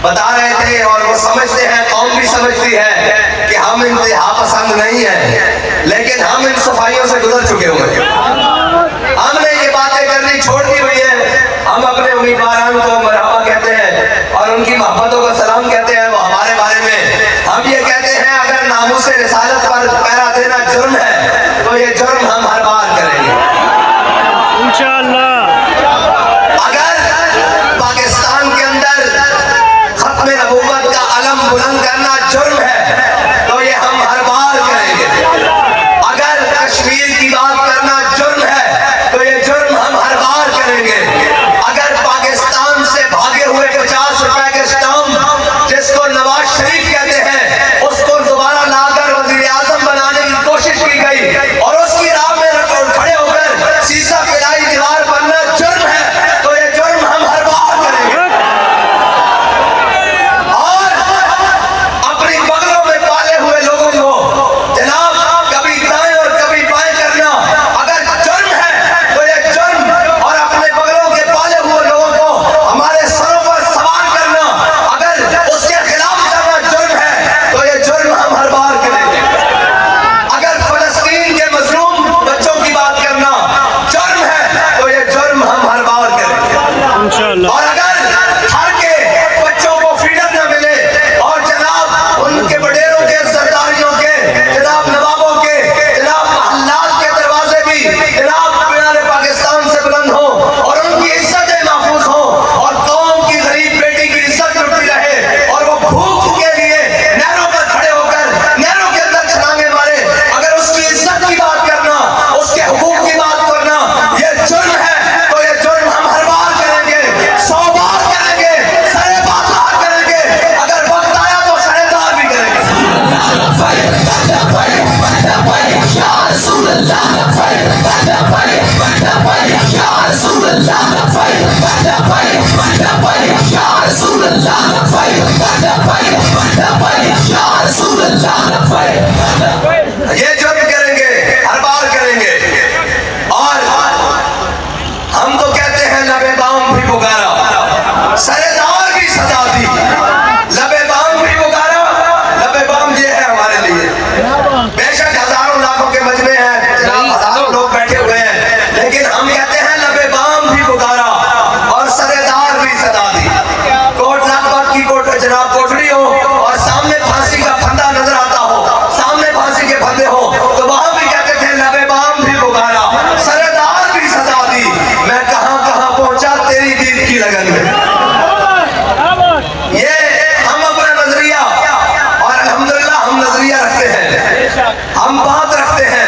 बता रहे थे और वो समझते हैं, कौम भी समझती है कि हम इंतहा पसंद नहीं है, लेकिन हम इन सफाइयों से गुजर चुके हुए हैं। हमने ये बातें करनी छोड़ दी हुई है। हम अपने उम्मीदवारों को मरहबा कहते हैं और उनकी मोहब्बतों को सलाम कहते हैं। वो हमारे बारे में हम ये कहते हैं, अगर नामूसे रिसालत पर पहरा देना जुर्म है तो ये जुर्म हम हर बार करेंगे इंशाअल्लाह। अगर पाकिस्तान के अंदर खत्म नबूवत का अलम बुलंद करना जुर्म है तो ये हम हर बार करेंगे। अगर कश्मीर की बात करना जुर्म है तो ये जुर्म हम हर बार करेंगे। अगर पाकिस्तान से भागे हुए 50 रुपए के स्टाम्प जिसको नवाज शरीफ कहते हैं उसको दोबारा लाकर वजीर आजम बनाने की कोशिश की गई और उसकी राह में खड़े होकर शीशा पिलाई दीवार बनना जुर्म है तो ये जुर्म हम हर बार करेंगे। और अपनी बगलों में पाले हुए लोगों को जनाब कभी दाएं और कभी बाएं करना अगर जुर्म है तो ये जुर्म, और अपने बगलों के पाले हुए लोगों को हमारे सरों पर सवार करना अगर उसके खिलाफ करना जुर्म है तो ये जुर्म हम हर बार करेंगे। अगर फलस्तीन के मजलूम बच्चों की बात करना जुर्म है तो ये जुर्म हम हर बार करेंगे इंशाअल्लाह। और अगर हर के बच्चों को फ्रीडम न मिले और जनाब उनके बडेरों के, सरदारियों के, जनाब नवाबों के, जनाब महल्लात के दरवाजे भी जनाब मीनार पाकिस्तान से बुलंद हो और उनकी इज्जतें महफूज हो और कौम की गरीब बेटी की इज्जत लुटी रहे और वो भूख के लिए नहरों पर खड़े होकर नहरों के अंदर छलांगे मारे, अगर उसकी इज्जत की बात करना, उसके हुकूक की बात करना ये जुर्म है तो ये जुर्म हम हर बार करेंगे, 100 बार करेंगे, सरे बाजार करेंगे, अगर वक्त आया तो सरेदार भी करेंगे। ये जुर्म करेंगे, हर बार करेंगे। और हम तो कहते हैं लबे बाम भी पुकारा, सरेदार भी सजा दी। लबे बाम भी पुकारा, लबे बाम ये है हमारे लिए। बेशक हजारों लाखों के मजमे हैं, जनाब हजारों लोग बैठे हुए हैं, लेकिन हम कहते हैं लबे बाम भी पुकारा और सरेदार भी सजा दी। कोट नागपत की कोट जनाब कोठड़ी हो और सामने फांसी का फंदा नजर आता हो, सामने फांसी के फंदे हो तो वहां भी कहते थे लबे बाम भी पुकारा, सरेदार भी सजा दी। मैं कहां कहां पहुंचा तेरी दीद की लगन में। ये हम अपना नजरिया, और अल्हम्दुलिल्लाह हम नजरिया रखते हैं, हम बात रखते हैं।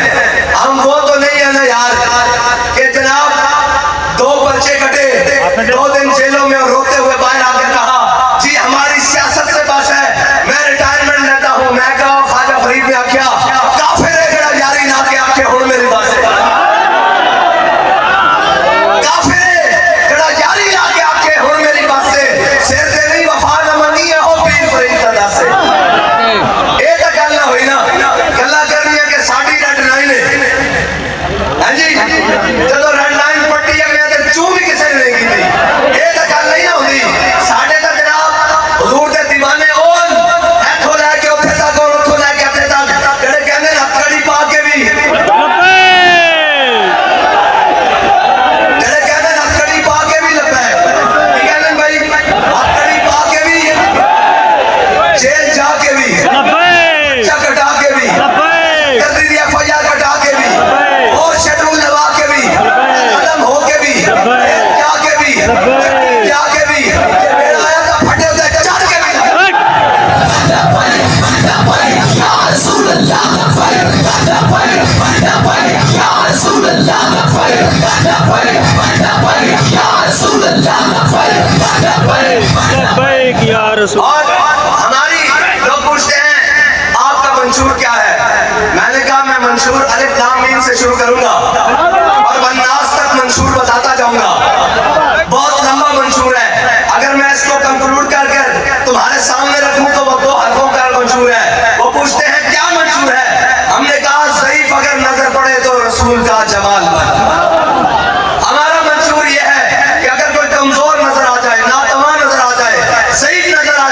हम वो तो नहीं है ना यार कि जनाब 2 पर्चे कटे, 2 दिन जेलों में और रोते हुए बाहर आकर कहा जी हमारी सियासत से बस है, मैं रिटायरमेंट लेता हूं। मैं कहा ख्वाजा फरीद ने आख्या काफिर गड़ा जारी ना के आखे हुण मेरी बस है, काफिर गड़ा जारी ना के आखे हुण मेरी बस है, सिर ते नहीं वफा न मनी है ओ पीर फरीद दा दस है। ये तो गल ना हुई ना, गल्लां करनी है कि साडी रेड लाइन है। हां जी, जदों रेड लाइन पट्टी अगले ते चू भी किसी ने नहीं की। ये तो गल नहीं ना होंदी। साडे तो जनाब हुजूर दे दीवाने ओन इथों लैके उत्थे तक और उत्थों लैके इत्थे तक जेड़े कहंदे ने हथकड़ी पा के भी, जेड़े कहंदे ने हथकड़ी पा के भी लब्बा है, की कहंदे भाई हथकड़ी पा के भी, जेल जाके भी, चक कटा के भी, जल्दी दिया फैया कटा के भी, और शेड्यूल लगा के भी, कदम हो के भी, जाके भी, जाके भी, ये बेड़ा आया था फटे उधर चढ़ के भी। और हमारी लोग पूछते हैं आपका मंशूर क्या है, मैंने कहा मैं मंशूर अलिफ लाम मीम से शुरू करूंगा और वन्नास तक मंशूर बताता जाऊंगा। बहुत लंबा मंशूर है, अगर मैं इसको कंक्लूड कर कर तुम्हारे सामने रखूं तो वो 2 हरफों का मंशूर है। वो पूछते हैं क्या मंशूर है, हमने कहा ज़ईफ अगर नजर पड़े तो रसूल का जमाल। हमारा मंशूर ये है कि अगर कोई कमजोर नजर आ जाए, नातवा नजर आ जाए, ज़ईफ नजर आ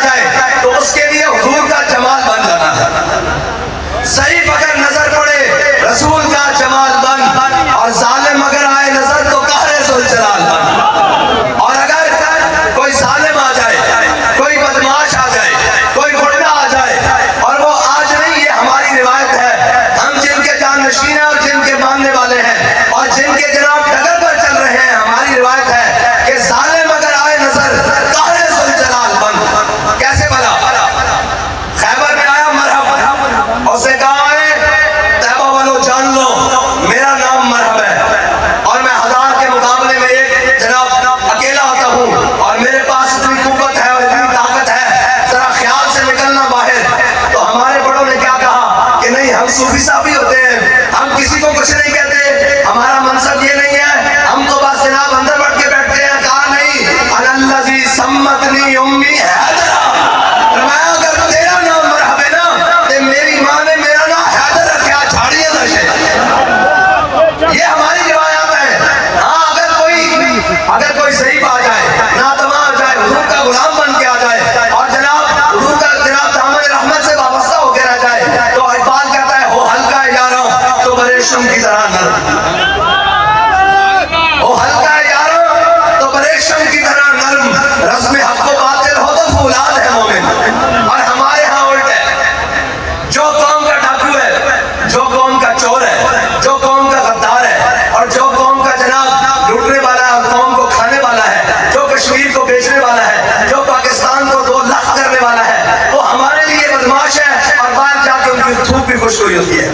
और मेरे पास इतनी कुव्वत है और इतनी ताकत है, जरा ख्याल से निकलना बाहर। तो हमारे बड़ों ने क्या कहा कि नहीं, हम सूफी साहब ही होते हैं, हम किसी को कुछ नहीं कहते, हमारा मनसब ये नहीं है, हम तो बस जनाब अंदर बढ़ के बैठते हैं। कहा नहीं, अल्लाजी सम्मतनी उम्मी हैदरा, फरमाया अगर तेरा नाम मरहब है ना, तो मेरी माँ ने मेरा नाम हैदर रखा, झाड़ियां दर्शे। ये हमारी रिवायात है। हाँ, अगर कोई सही आ जाए, नातमा आ जाए, हुजूर का गुलाम बन के आ जाए और जनाब हुजूर का जनाब दामन रहमत से वाबस्ता होकर आ जाए, तो इकबाल कहता है हो हल्का यारों तो बड़े रेशम की तरह नरम, हो हल्का यारों तो बड़े रेशम की तरह नरम, रस्म हक को बातिल हो तो फौलाद है मोमिन। और हमारे यहाँ उल्टा है, जो कौम का डाकू है, जो कौम का चोर है, जो कौम का गद्दार है और जो कौम का जनाब लूटने वाला है, कौम को खाने वाला है, जो कश्मीर को बेचने वाला है, जो पाकिस्तान को 2 लाख करने वाला है, वो हमारे लिए बदमाश है और बाहर जाके उनकी धूप भी खुश हुई होती है।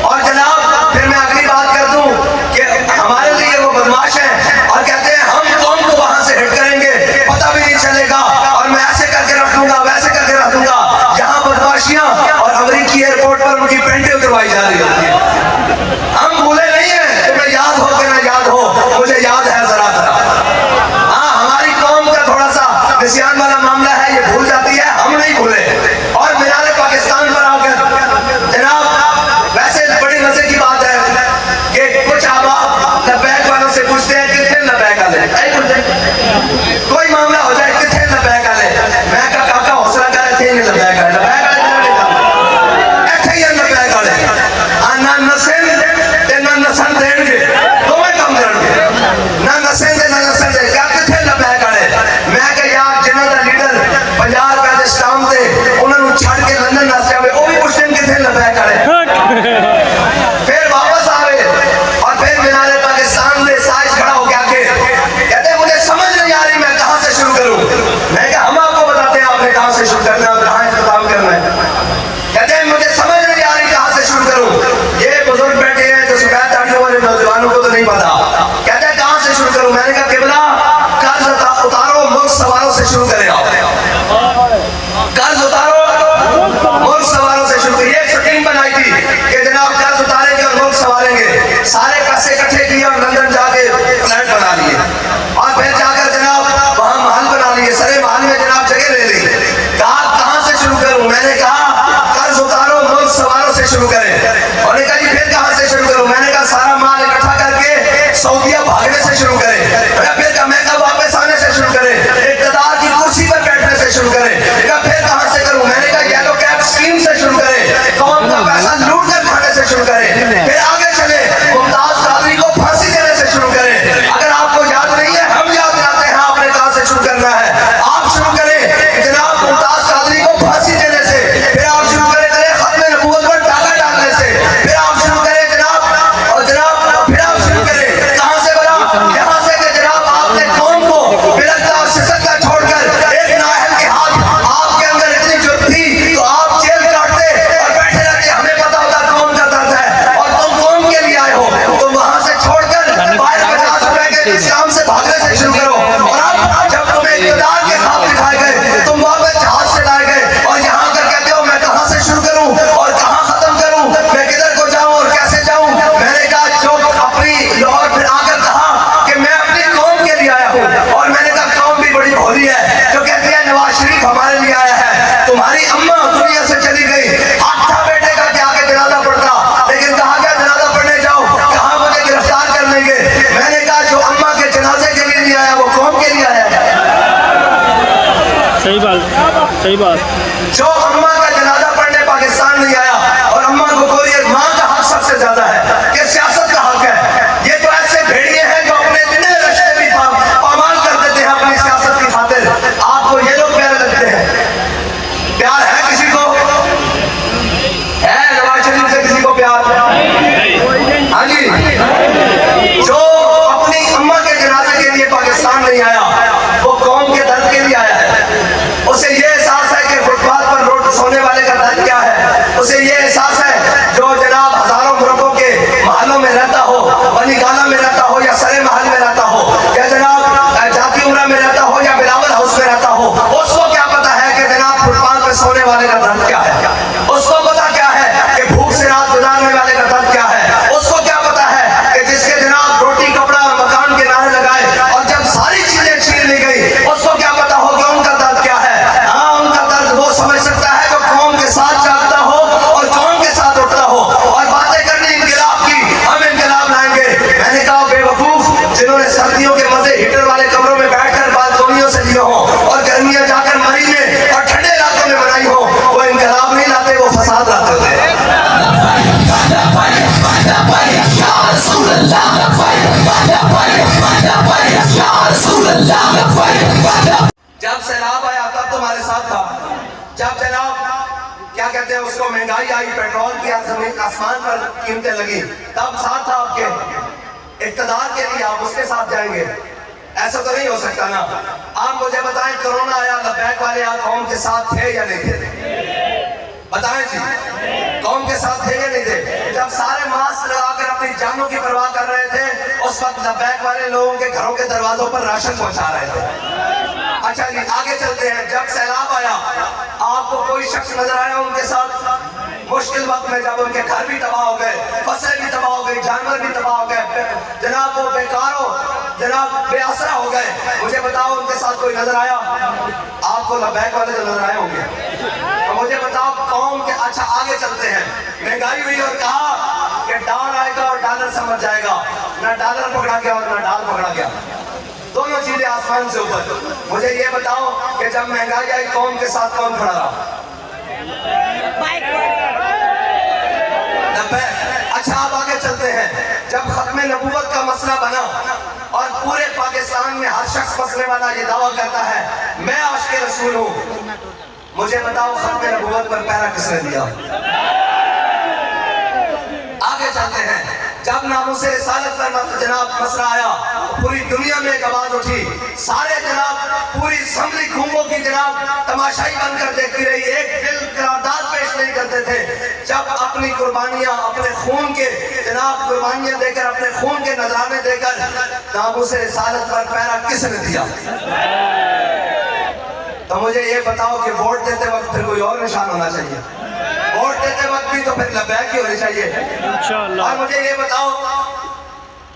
और जनाब फिर मैं अगली बात कर दूं कि हमारे लिए वो बदमाश है और कहते हैं हम कौम को वहां से हिट करेंगे, पता भी नहीं चलेगा और मैं ऐसे करके रख दूंगा, वैसे करके रख दूंगा। यहाँ बदमाशियां और अमेरिकी एयरपोर्ट पर उनकी पेंटें उतरवाई जा रही होती है। हम भूले नहीं है, तुम्हें याद हो कि ना याद हो, मुझे याद है जरा जरा। हाँ, हमारी कौम का थोड़ा सा निस्यान वाला मामला है, ये भूल जाती है, हम नहीं भूले। और मीनारे पाकिस्तान पर आकर जनाब वैसे बड़ी मजे की बात है कि कुछ अहबाब लब्बैक वालों से पूछते हैं कितने लब्बैक आले, कोई मामला हो जाए कितने लब्बैक आले, मैं कहा काका हौसला कर, थे नहीं लब्बैक आले, लब्बैक आले ऐसे ही लब्बैक आले ना नसन ते ना नसन देंगे, दोवें काम करनगे, ना नसन ते ना नसन दे, क्या कितने लब्बैक आले। मैं कहा यार जिन्हां दा लीडर 50 रुपए दे स्टाम्प ते उन्हां नूं छड़ के लंदन नस जावे, वो भी पुछदे कितने लब्बैक आले, फिर वापस आवे और फिर मीनारे पाकिस्तान में साइज खड़ा हो गया के कहते मुझे समझ नहीं आ रही मैं कहां से शुरू करूं। मैं कहा हम आपको बताते हैं आपने कहां से शुरू करना है, कहां इंतजाम करना है। कहते हैं मुझे समझ नहीं आ रही कहां से शुरू करूं, ये बुजुर्ग बैठे हैं जो सफेद दाढ़ियों वाले नौजवानों को तो नहीं पता। कहते हैं कहां से शुरू करूं, मैंने कहा किबला कर्ज उतारो मुल्क सवारों से शुरू करें, आप कर्ज उतारो मुल्क सवारों से शुरू करिए। एक टीम बनाई थी कि जनाब कर्ज उतारेंगे और मुल्क सवारेंगे, सारे पैसे इकट्ठे किए और लंदन जाके फ्लैट बना लिए और फिर जाकर जनाब वहां महल बना लिए, सरे महल में जनाब जगह ले ली। कहा कहां से शुरू करूं, मैंने कहा कर्ज उतारो मुल्क सवारों से शुरू करें। और कहा जी फिर कहां से शुरू करूं, मैंने कहा सारा माल इकट्ठा करके सऊदीया भागने से शुरू करें। फिर कहा मैं कहा वापस आने से शुरू करें, इक़्तिदार की कुर्सी पर बैठने से शुरू करें। फिर कहां से करूं, मैंने कहा येलो कैप स्कीम से शुरू करें, कौम का पैसा लूट कर खाने से शुरू करें। फिर आगे चले मुमताज कादरी को फांसी देने से शुरू करें। अगर आपको याद नहीं है हम याद दिलाते हैं आपने कहां से शुरू करना है। आप शुरू करें जनाब मुमताज कादरी को फांसी देने से, फिर आप शुरू करें खत्म नबूवत पर डाका डालने से, फिर आप शुरू करें जनाब और जनाब फिर आप शुरू करें कहां से बना, यहां से कि जनाब आपने कौम को बिलखता और शिकस्त छोड़कर एक नाअहल के हाथ आपके अंदर इतनी जुर्त थी तो आप जेल काटते और बैठे रहते, हमें पता होता कौम का दर्द है और तुम कौम के लिए आए हो, तो वहां से छोड़कर 50 रुपए के इस्लाम से भागने से शुरू करो। और अब जब तुम्हें इक़्तिदार के ख्वाब दिखाए गए, तुम वापस जहाज से लाए गए और यहाँ आकर कहते हो मैं कहां से शुरू करूं और कहां खत्म करूं, मैं किधर को जाऊं और कैसे जाऊं। मैंने कहा जो अपनी और फिर आकर कहा कि मैं अपनी कौम के लिए आया हूं और मैंने कहा कौम भी बड़ी भोली है जो कहती है नवाज शरीफ हमारे लिए आया है, तुम्हारी अम्मा दुनिया से चली गई, अच्छा बेटे का क्या आगे जनाजा पड़ता, लेकिन कहा गया जनाजा पढ़ने जाओ, कहा मुझे गिरफ्तार कर लेंगे। मैंने कहा जो अम्मा के जनाजे के लिए नहीं आया वो कौम के लिए आया है। सही बात, सही बात। जो अम्मा का जनाजा पढ़ने पाकिस्तान नहीं आया और अम्मा को कोरियर मां का हक सबसे ज्यादा है कि सियासत का हक है। ये तो ऐसे भेड़िए हैं जो अपने इतने रिश्ते भी पामाल कर देते हैं अपनी सियासत की खातिर। आपको ये लोग प्यारे लगते हैं, प्यार है किसी को, है नवाज शरीफ से किसी को प्यार? हाँ जी, जो अपनी अम्मा के जनाजे के लिए पाकिस्तान नहीं आया वो कौम के दर्द के लिए आया है। उसे ये एहसास है कि फुटपाथ पर रोड सोने वाले का जब सैलाब आया तब तुम्हारे साथ था। जब जनाब क्या कहते हैं उसको, महंगाई आई, पेट्रोल की जमीन आसमान पर कीमतें लगी, तब साथ था आपके। इक़्तिदार के लिए आप उसके साथ जाएंगे, ऐसा तो नहीं हो सकता ना। आप मुझे बताएं, कोरोना आया, लब्बैक वाले आप कौम के साथ थे या नहीं थे? बताएं जी, कौम के साथ थे या नहीं थे? जब सारे मास्क लगाकर अपनी जानों की परवाह कर रहे थे, उस वक्त लब्बैक वाले लोगों के घरों के दरवाजों पर राशन पहुंचा रहे थे। अच्छा जी, आगे चलते हैं। जब सैलाब आया, आपको कोई शख्स नजर आया उनके साथ मुश्किल वक्त में, जब उनके घर भी तबाह हो गए, फसलें भी तबाह हो गई, जानवर भी तबाह हो गए, जनाब वो बेकार हो, जनाब बेअसरा हो गए, मुझे बताओ उनके साथ कोई नजर आया? आपको लब्बैक वाले जो नजर आए होंगे, तो मुझे बताओ कौम के। अच्छा आगे चलते हैं। महंगाई हुई और कहा कि डॉलर आएगा और डॉलर समझ जाएगा। ना डॉलर पकड़ा गया और ना डॉलर पकड़ा गया, दोनों चीजें आसमान से ऊपर। मुझे ये बताओ कि जब महंगाई आई कौम के साथ कौन खड़ा रहा? अच्छा आप आगे चलते हैं। जब खत्म नबूवत का मसला बना और पूरे पाकिस्तान में हर शख्स मसले वाला ये दावा करता है मैं आशिक़ रसूल हूँ, मुझे बताओ खत्म नबूवत पर पहरा किसने दिया? आगे चलते हैं। जब नामूसे रिसालत पर जनाब मसला आया, पूरी दुनिया में एक आवाज उठी, सारे जनाब पूरी असम्बली घूमों की जनाब तमाशाई बनकर देखती रही, एक दिल करारदाद पेश नहीं करते थे। जब अपनी कुर्बानियां, अपने खून के जनाब कुर्बानियां देकर, अपने खून के नजराने देकर नामूसे रिसालत पर पहरा किसने दिया? तो मुझे ये बताओ कि वोट देते वक्त फिर कोई और निशान होना चाहिए? वोट देते वक्त भी तो फिर लब्बैक ही होनी चाहिए इंशाअल्लाह। और मुझे ये बताओ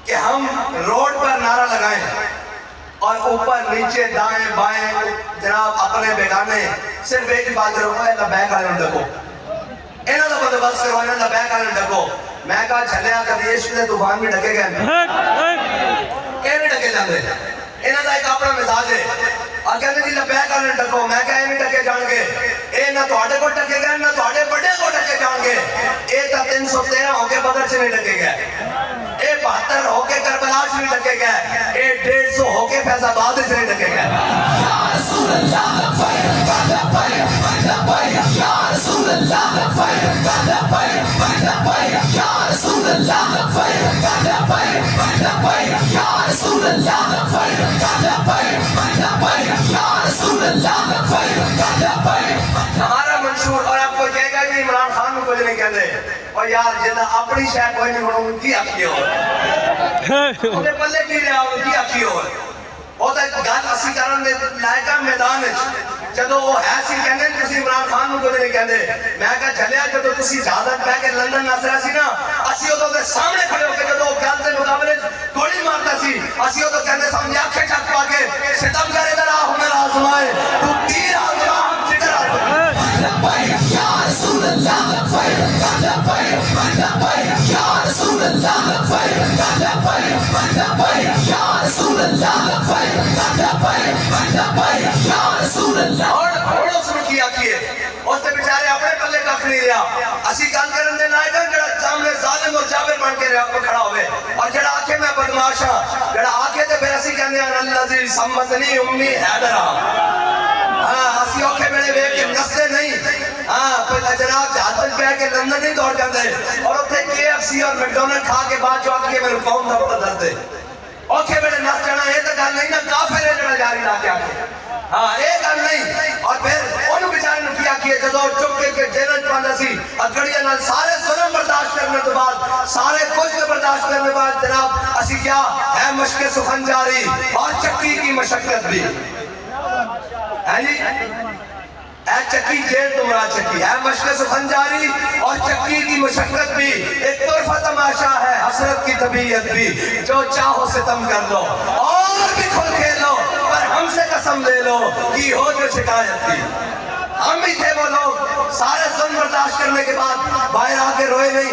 कि हम रोड पर नारा लगाएं और ऊपर नीचे दाएं बाएं जनाब अपने बेगाने सिर्फ एक ही बात करो, लब्बैक वाले डको, इन्हों का बंदोबस्त करो, इन्हों लब्बैक वाले डको। मैं कहा झलिया कभी इश्क दे तूफान भी ढके गए, ये नहीं ढके जाते, इन्हों का एक अपना मिजाज है। और कहते जी लब्बैक वाले डको, मैं कहा नहीं ढके जाएंगे, ये ना थोड़े को ढके गए ना थोड़े बड़े को ढके जाएंगे। ये तो 313 होके बदर से नहीं ढके गए, ये 72 होके करबला से नहीं ढके गए, ये 150 होके फैजाबाद से नहीं ढके गए। हमारा मंशूर और आपको कहेगा कि इमरान खान को कुछ नहीं कहते, और यार जितना अपनी शायद कोई नहीं बनू उनकी आखी हो उन्हें पल्ले की रहा उनकी आखी हो और गल असी करन दे लायका मैदान जदों वो है सी कहंदे तुसी इमरान खान को कुछ नहीं कहते। मैं कहा चलिया जदों तुसी इजाजत लै के लंदन नसरा सी ना, असी उदों दे सामने खड़े होकर जदों गल दे मुकाबले गोली मारता सी, असी उदों कहंदे सामने आंखें चक पा के सितम करे तेरा हुनर आजमाए, तू तीर आजमा हम जिगर आजमाए। या रसूल अल्लाह या रसूल अल्लाह या रसूल अल्लाह। और उसने किया किए उसने बेचारे अपने पल्ले कख नहीं लिया। असी गल करन दे लायक जड़ा सामने जालिम और जाबिर बन के खड़ा होवे और जड़ा आखे मैं बदमाश हां, जड़ा आखे ते फिर असी कहंदे हैं अल्लाजी सम्मतनी उम्मी हैदरा। हां असी औखे मेरे वेख के नसते नहीं। हां फिर जनाब जहाज पे के लंदन नहीं दौड़ जाते और उथे केएफसी और मैकडॉनल्ड खा के बाद जो आके मेरे कौम दा पता दर्द औखे मेरे नस जाना ये तो गल नहीं ना, काफिर है जड़ा जारी ला के आके। हाँ ये गल नहीं। और फिर उन्होंने बेचारे ने किया कि जदों चुप के जेल च पांदा सी अकड़ियां नाल सारे जुल्म बर्दाश्त करने तो बाद, सारे कुछ बर्दाश्त करने के बाद जनाब असी क्या है मशक़ सुखन जारी और चक्की की मशक्कत भी है जी। ऐ चक्की जेल तुम्हारा चक्की है मशक़ सुखन जारी और चक्की की मशक्कत भी, एक तरफा तमाशा है हसरत की तबीयत भी, जो चाहो सितम कर लो और भी खुल खेल लो पर हमसे कसम ले लो कि हो जो शिकायत थी। हम ही थे वो लोग सारे जुल्म बर्दाश्त करने के बाद बाहर आके रोए नहीं,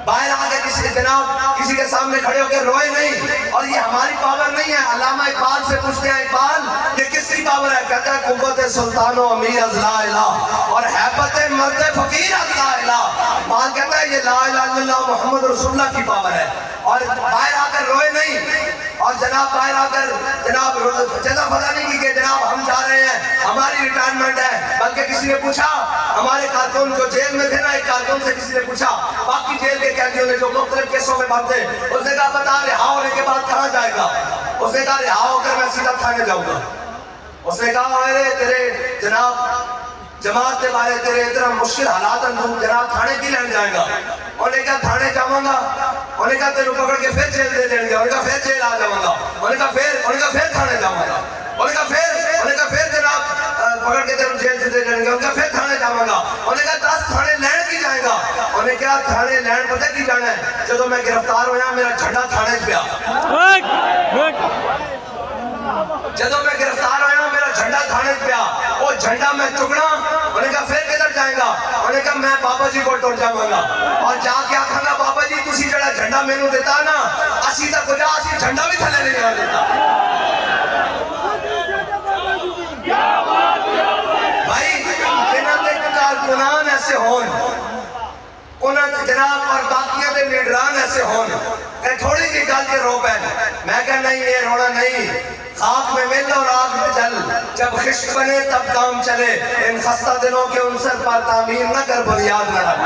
बाहर आके किसी जनाब किसी के सामने खड़े होकर रोए नहीं। और ये हमारी पावर नहीं है। अल्लामा इकबाल से पूछते हैं इकबाल ये किसके दूसरी पावर है, कहता है कुव्वत सुल्तान अमीर अज़ला इला और हैबत मर्द फकीर अज़ला इला। मान कहता है ये ला इलाहा इल्लल्लाह मोहम्मद रसूलुल्लाह की पावर है। और बाहर आकर रोए नहीं, और जनाब बाहर आकर जनाब जजा फजा नहीं की कि जनाब हम जा रहे हैं, हमारी रिटायरमेंट है। बल्कि किसी ने पूछा, हमारे कारकुन जो जेल में थे ना, एक कारकुन से किसी ने पूछा बाकी जेल के कैदियों ने जो मुख्तलिफ केसों में बंद थे, उसने कहा बता रिहा होने के बाद कहाँ जाएगा? उसने कहा रिहा होकर मैं सीधा थाने जाऊंगा। उसने कहा अरे तेरे जनाब जमात के बारे तेरे इतना मुश्किल हालात जनाब थाने की लैंड जाएगा। उन्हें कहा थाने जाऊंगा, उन्हें कहा तेरे पकड़ के फिर जेल दे देंगे, उन्हें कहा फिर जेल आ जाऊंगा, उन्हें कहा फिर थाने जाऊंगा, उन्हें कहा फिर जनाब पकड़ के तेरे जेल से दे देंगे, उनका फिर थाने जाऊंगा, उन्हें कहा 10 थाने लैंड की जाएगा। उन्हें क्या थाने लैंड पता की जाना है? जब मैं गिरफ्तार होया मेरा झंडा थाने पे जब मैं गिरफ्तार होया मेरा झंडा थाने पे वो झंडा मैं चुगना। उन्हें कहा फिर किधर जाएगा? उन्हें कहा मैं बाबा जी को टुर जाऊंगा और जाके आखांगा बाबा जी तुसी जड़ा झंडा मैनू देता ना, असी तक गुजा असी झंडा भी थले नहीं आने देता। भाई इन्हां दे कारकुनान ऐसे होन, उन्होंने जनाब और बाकियों के लीडरान ऐसे होन, थोड़ी सी गल के रो पैन। मैं कह नहीं ये रोना नहीं, खाक में मिल और आग में जल, जब खिश्क बने तब काम चले, इन खस्ता दिलों के उनसर पर तामीर न कर बुनियाद न रख।